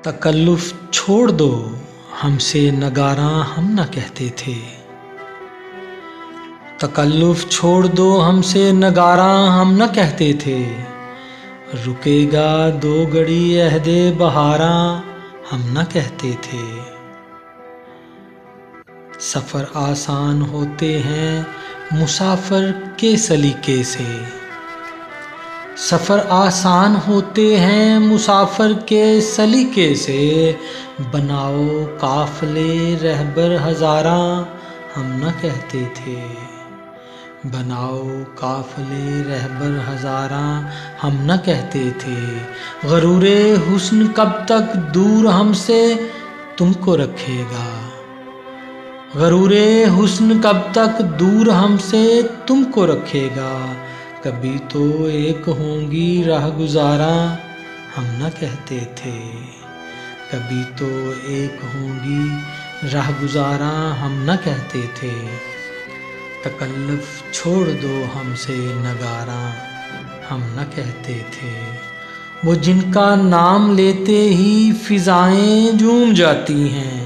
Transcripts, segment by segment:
तकल्लुफ़ छोड़ दो हमसे नगारा हम न कहते थे। तकल्लुफ़ छोड़ दो हमसे नगारा हम न कहते थे। रुकेगा दो घड़ी अहदे बहारा हम न कहते थे। सफ़र आसान होते हैं मुसाफिर के सलीके से। सफ़र आसान होते हैं मुसाफिर के सलीके से। बनाओ काफ़िले रहबर हज़ारा हम न कहते थे। बनाओ काफ़िले रहबर हज़ारा हम न कहते थे। गरूरे हुस्न कब तक दूर हमसे तुमको रखेगा। गरूरे हुस्न कब तक दूर हमसे तुमको रखेगा। कभी तो एक होंगी राह गुज़ारा हम न कहते थे। कभी तो एक होंगी राह गुज़ारा हम न कहते थे। तकल्लुफ़ छोड़ दो हमसे नगारा हम न कहते थे। वो जिनका नाम लेते ही फ़िज़ाएं झूम जाती हैं।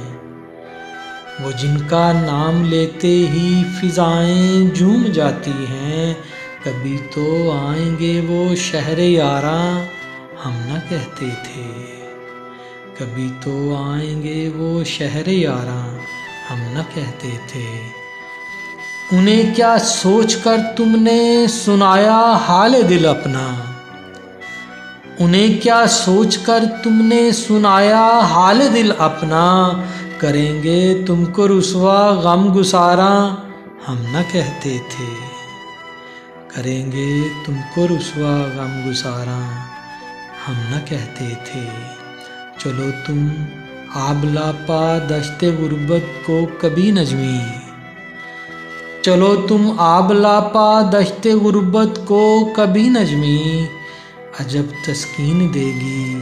वो जिनका नाम लेते ही फ़िज़ाएं झूम जाती हैं। कभी तो आएंगे वो शहर यारा हम न कहते थे। कभी तो आएंगे वो शहर यारा हम न कहते थे। उन्हें क्या सोचकर तुमने सुनाया हाल दिल अपना। उन्हें क्या सोचकर तुमने सुनाया हाल दिल अपना। करेंगे तुमको रुसवा गम गुसारा हम न कहते थे। करेंगे तुमको रुसवा गम गुसारा हम न कहते थे। चलो तुम आबलापा दश्ते गुर्बत को कभी नजमी। चलो तुम आबलापा दश्ते गुर्बत को कभी नजमी। अजब तस्कीन देगी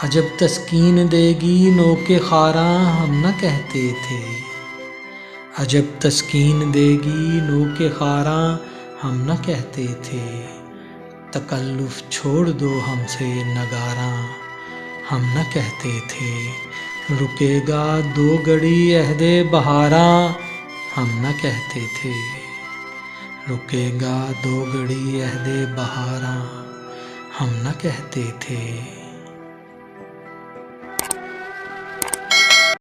अजब तस्कीन देगी नोके खारा हम न कहते थे। अजब तस्कीन देगी नोके खारा हम न कहते थे। तकल्लुफ़ छोड़ दो हमसे नगारा हम न कहते थे। रुकेगा दो घड़ी अहदे बहारा हम न कहते थे। रुकेगा दो घड़ी अहदे बहारा हम न कहते थे।